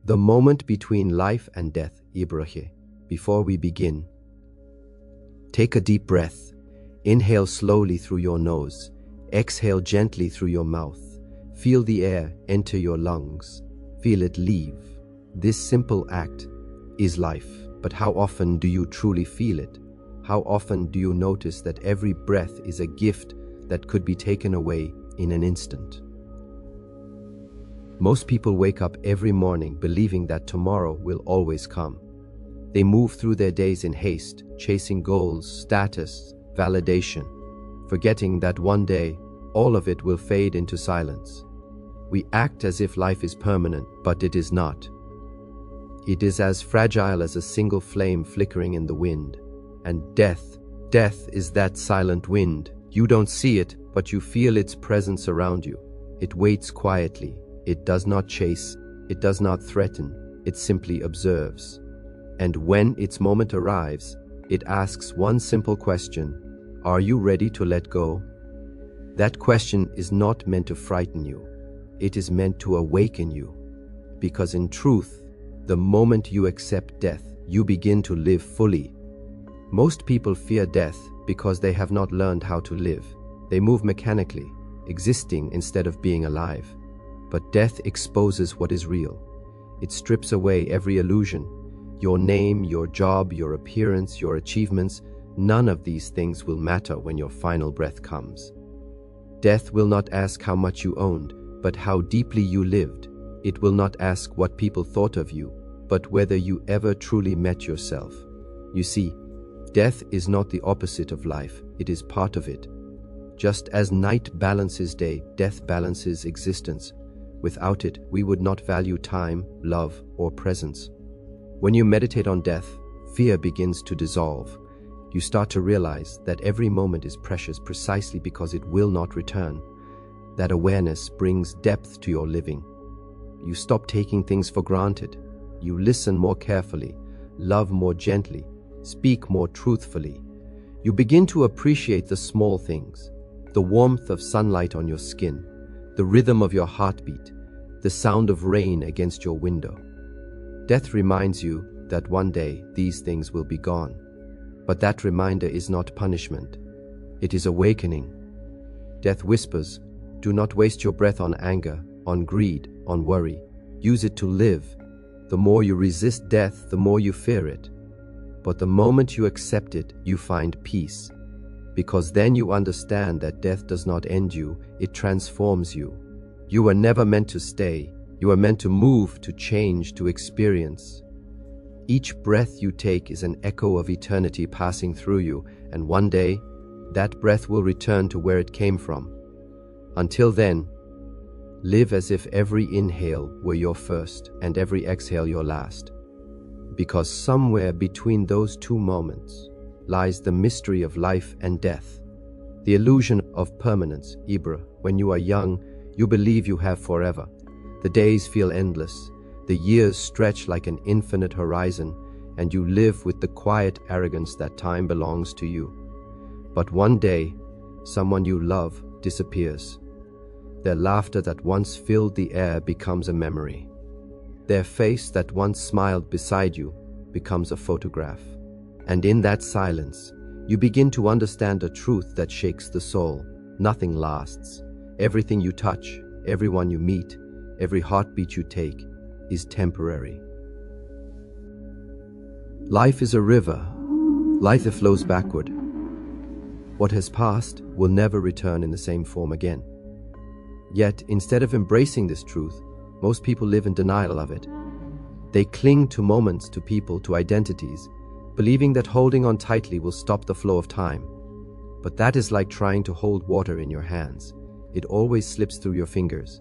The moment between life and death, Ibrahim. Before we begin, take a deep breath. Inhale slowly through your nose. Exhale gently through your mouth. Feel the air enter your lungs. Feel it leave. This simple act is life. But how often do you truly feel it? How often do you notice that every breath is a gift that could be taken away in an instant? Most people wake up every morning believing that tomorrow will always come. They move through their days in haste, chasing goals, status, validation, forgetting that one day, all of it will fade into silence. We act as if life is permanent, but it is not. It is as fragile as a single flame flickering in the wind. And death is that silent wind. You don't see it, but you feel its presence around you. It waits quietly. It does not chase. It does not threaten. It simply observes. And when its moment arrives, it asks one simple question: are you ready to let go? That question is not meant to frighten you. It is meant to awaken you. Because in truth, the moment you accept death, you begin to live fully. Most people fear death because they have not learned how to live. They move mechanically, existing instead of being alive. But death exposes what is real. It strips away every illusion. Your name, your job, your appearance, your achievements, none of these things will matter when your final breath comes. Death will not ask how much you owned, but how deeply you lived. It will not ask what people thought of you, but whether you ever truly met yourself. You see, death is not the opposite of life, it is part of it. Just as night balances day, death balances existence. Without it, we would not value time, love, or presence. When you meditate on death, fear begins to dissolve. You start to realize that every moment is precious precisely because it will not return. That awareness brings depth to your living. You stop taking things for granted. You listen more carefully, love more gently, speak more truthfully. You begin to appreciate the small things, the warmth of sunlight on your skin, the rhythm of your heartbeat, the sound of rain against your window. Death reminds you that one day these things will be gone. But that reminder is not punishment. It is awakening. Death whispers, do not waste your breath on anger, on greed, on worry. Use it to live. The more you resist death, the more you fear it. But the moment you accept it, you find peace. Because then you understand that death does not end you, it transforms you. You were never meant to stay. You are meant to move, to change, to experience. Each breath you take is an echo of eternity passing through you, and one day, that breath will return to where it came from. Until then, live as if every inhale were your first and every exhale your last. Because somewhere between those two moments lies the mystery of life and death, the illusion of permanence. Ibra, when you are young, you believe you have forever. The days feel endless, the years stretch like an infinite horizon, and you live with the quiet arrogance that time belongs to you. But one day, someone you love disappears. Their laughter that once filled the air becomes a memory. Their face that once smiled beside you becomes a photograph. And in that silence, you begin to understand a truth that shakes the soul. Nothing lasts. Everything you touch, everyone you meet, every heartbeat you take is temporary. Life is a river. Life flows backward. What has passed will never return in the same form again. Yet, instead of embracing this truth, most people live in denial of it. They cling to moments, to people, to identities, believing that holding on tightly will stop the flow of time. But that is like trying to hold water in your hands. It always slips through your fingers.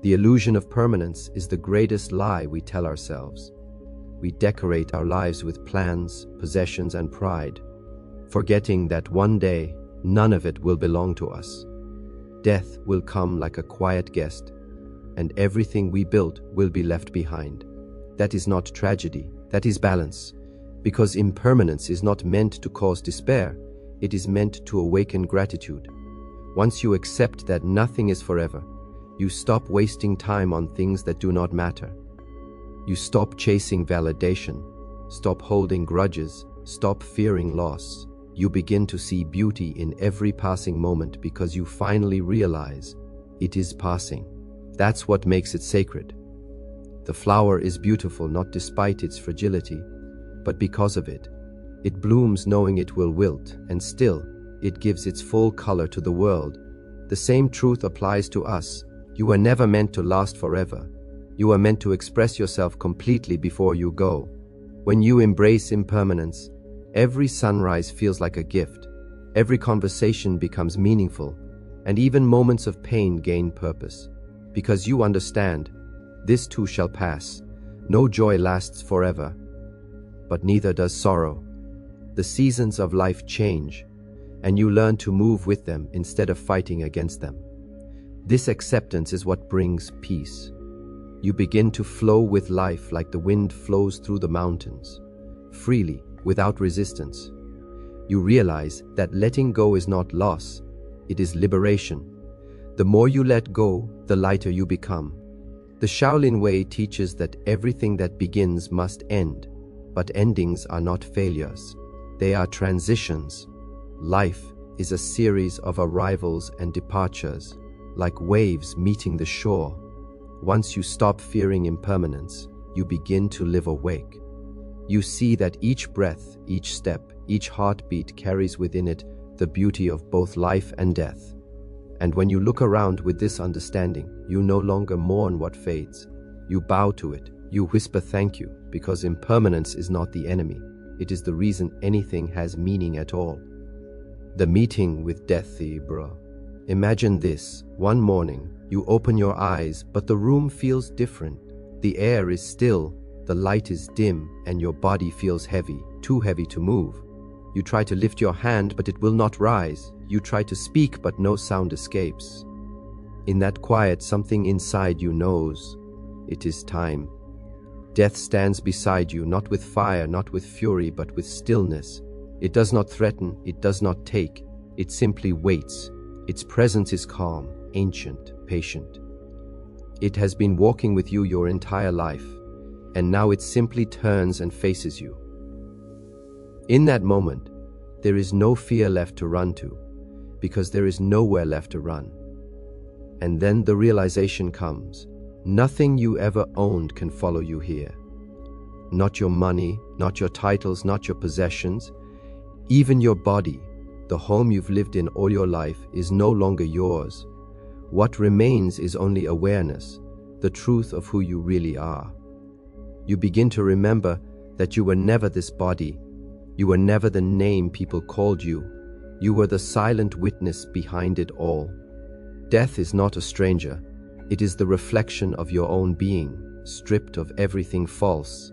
The illusion of permanence is the greatest lie we tell ourselves. We decorate our lives with plans, possessions, and pride, forgetting that one day, none of it will belong to us. Death will come like a quiet guest, and everything we built will be left behind. That is not tragedy, that is balance. Because impermanence is not meant to cause despair, it is meant to awaken gratitude. Once you accept that nothing is forever, you stop wasting time on things that do not matter. You stop chasing validation, stop holding grudges, stop fearing loss. You begin to see beauty in every passing moment because you finally realize it is passing. That's what makes it sacred. The flower is beautiful not despite its fragility, but because of it. It blooms knowing it will wilt, and still, it gives its full color to the world. The same truth applies to us. You were never meant to last forever. You are meant to express yourself completely before you go. When you embrace impermanence, every sunrise feels like a gift. Every conversation becomes meaningful, and even moments of pain gain purpose. Because you understand, this too shall pass. No joy lasts forever, but neither does sorrow. The seasons of life change, and you learn to move with them instead of fighting against them. This acceptance is what brings peace. You begin to flow with life like the wind flows through the mountains, freely, without resistance. You realize that letting go is not loss, it is liberation. The more you let go, the lighter you become. The Shaolin Way teaches that everything that begins must end, but endings are not failures. They are transitions. Life is a series of arrivals and departures, like waves meeting the shore. Once you stop fearing impermanence, you begin to live awake. You see that each breath, each step, each heartbeat carries within it the beauty of both life and death. And when you look around with this understanding, you no longer mourn what fades. You bow to it. You whisper thank you, because impermanence is not the enemy. It is the reason anything has meaning at all. The meeting with death, bro. Imagine this. One morning, you open your eyes, but the room feels different. The air is still, the light is dim, and your body feels heavy, too heavy to move. You try to lift your hand, but it will not rise. You try to speak, but no sound escapes. In that quiet, something inside you knows it is time. Death stands beside you, not with fire, not with fury, but with stillness. It does not threaten, it does not take, it simply waits. Its presence is calm, ancient, patient. It has been walking with you your entire life, and now it simply turns and faces you. In that moment, there is no fear left to run to, because there is nowhere left to run. And then the realization comes. Nothing you ever owned can follow you here. Not your money, not your titles, not your possessions. Even your body, the home you've lived in all your life, is no longer yours. What remains is only awareness, the truth of who you really are. You begin to remember that you were never this body. You were never the name people called you. You were the silent witness behind it all. Death is not a stranger. It is the reflection of your own being, stripped of everything false.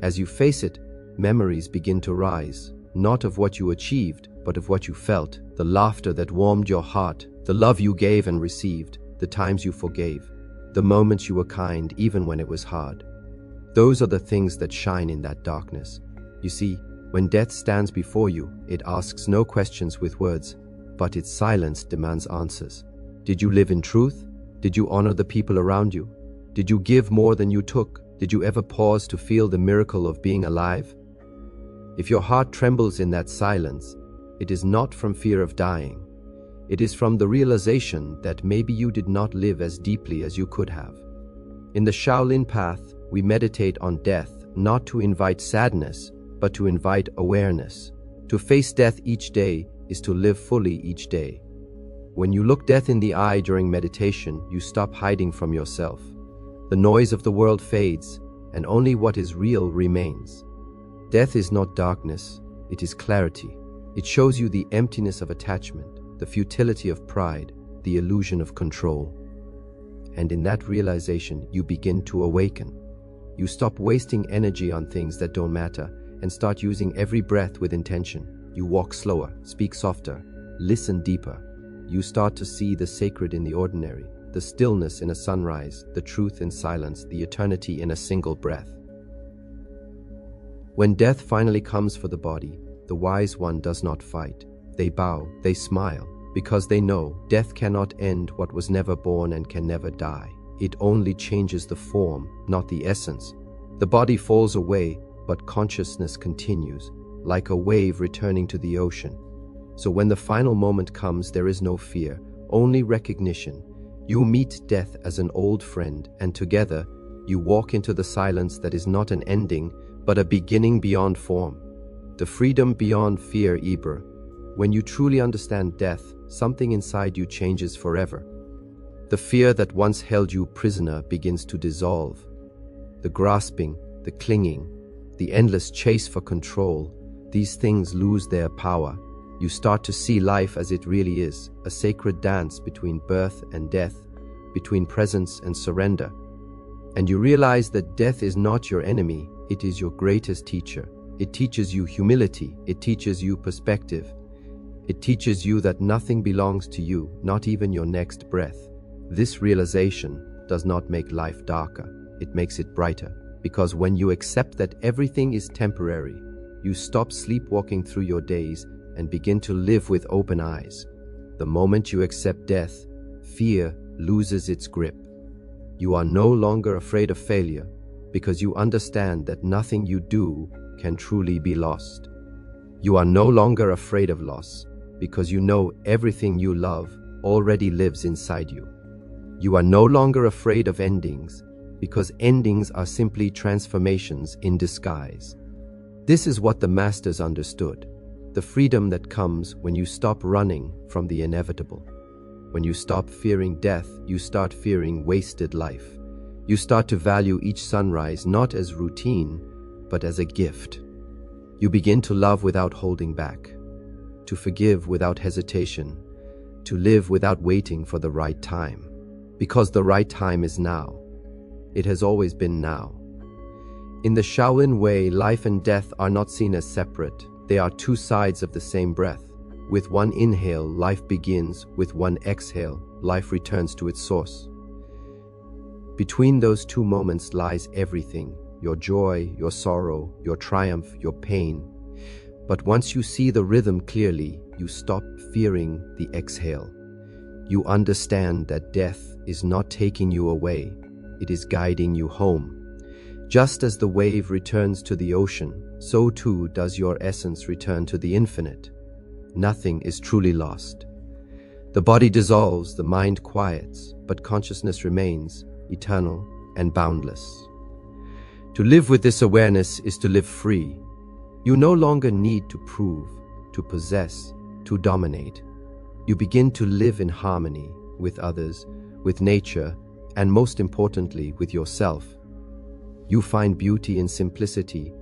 As you face it, memories begin to rise, not of what you achieved, but of what you felt, the laughter that warmed your heart, the love you gave and received, the times you forgave, the moments you were kind even when it was hard. Those are the things that shine in that darkness. You see, when death stands before you, it asks no questions with words, but its silence demands answers. Did you live in truth? Did you honor the people around you? Did you give more than you took? Did you ever pause to feel the miracle of being alive? If your heart trembles in that silence, it is not from fear of dying. It is from the realization that maybe you did not live as deeply as you could have. In the Shaolin path, we meditate on death, not to invite sadness, but to invite awareness. To face death each day is to live fully each day. When you look death in the eye during meditation, you stop hiding from yourself. The noise of the world fades, and only what is real remains. Death is not darkness, it is clarity. It shows you the emptiness of attachment, the futility of pride, the illusion of control. And in that realization, you begin to awaken. You stop wasting energy on things that don't matter and start using every breath with intention. You walk slower, speak softer, listen deeper. You start to see the sacred in the ordinary, the stillness in a sunrise, the truth in silence, the eternity in a single breath. When death finally comes for the body, the wise one does not fight. They bow, they smile, because they know death cannot end what was never born and can never die. It only changes the form, not the essence. The body falls away, but consciousness continues, like a wave returning to the ocean. So when the final moment comes, there is no fear, only recognition. You meet death as an old friend, and together, you walk into the silence that is not an ending, but a beginning beyond form. The freedom beyond fear, Ibra. When you truly understand death, something inside you changes forever. The fear that once held you prisoner begins to dissolve. The grasping, the clinging, the endless chase for control, these things lose their power. You start to see life as it really is, a sacred dance between birth and death, between presence and surrender. And you realize that death is not your enemy, it is your greatest teacher. It teaches you humility, it teaches you perspective. It teaches you that nothing belongs to you, not even your next breath. This realization does not make life darker, it makes it brighter. Because when you accept that everything is temporary, you stop sleepwalking through your days and begin to live with open eyes. The moment you accept death, fear loses its grip. You are no longer afraid of failure because you understand that nothing you do can truly be lost. You are no longer afraid of loss because you know everything you love already lives inside you. You are no longer afraid of endings because endings are simply transformations in disguise. This is what the masters understood, the freedom that comes when you stop running from the inevitable. When you stop fearing death, you start fearing wasted life. You start to value each sunrise not as routine, but as a gift. You begin to love without holding back, to forgive without hesitation, to live without waiting for the right time. Because the right time is now. It has always been now. In the Shaolin way, life and death are not seen as separate. They are two sides of the same breath. With one inhale, life begins. With one exhale, life returns to its source. Between those two moments lies everything, your joy, your sorrow, your triumph, your pain. But once you see the rhythm clearly, you stop fearing the exhale. You understand that death is not taking you away, it is guiding you home. Just as the wave returns to the ocean, so too does your essence return to the infinite. Nothing is truly lost. The body dissolves, the mind quiets, but consciousness remains, eternal and boundless. To live with this awareness is to live free. You no longer need to prove, to possess, to dominate. You begin to live in harmony with others, with nature, and most importantly, with yourself. You find beauty in simplicity,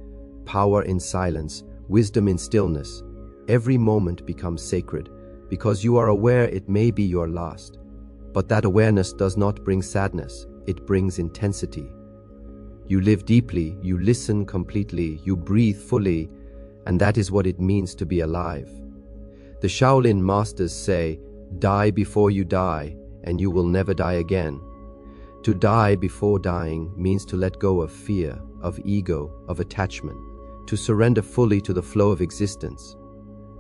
power in silence, wisdom in stillness. Every moment becomes sacred because you are aware it may be your last. But that awareness does not bring sadness, it brings intensity. You live deeply, you listen completely, you breathe fully, and that is what it means to be alive. The Shaolin masters say, die before you die, and you will never die again. To die before dying means to let go of fear, of ego, of attachment, to surrender fully to the flow of existence.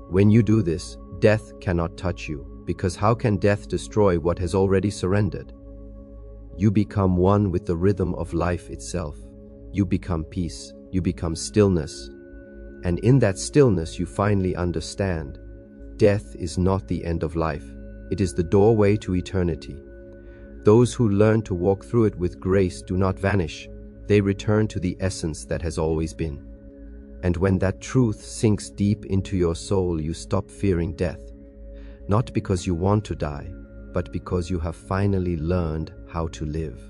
When you do this, death cannot touch you, because how can death destroy what has already surrendered? You become one with the rhythm of life itself. You become peace, you become stillness, and in that stillness you finally understand, death is not the end of life, it is the doorway to eternity. Those who learn to walk through it with grace do not vanish, they return to the essence that has always been. And when that truth sinks deep into your soul, you stop fearing death, not because you want to die, but because you have finally learned how to live.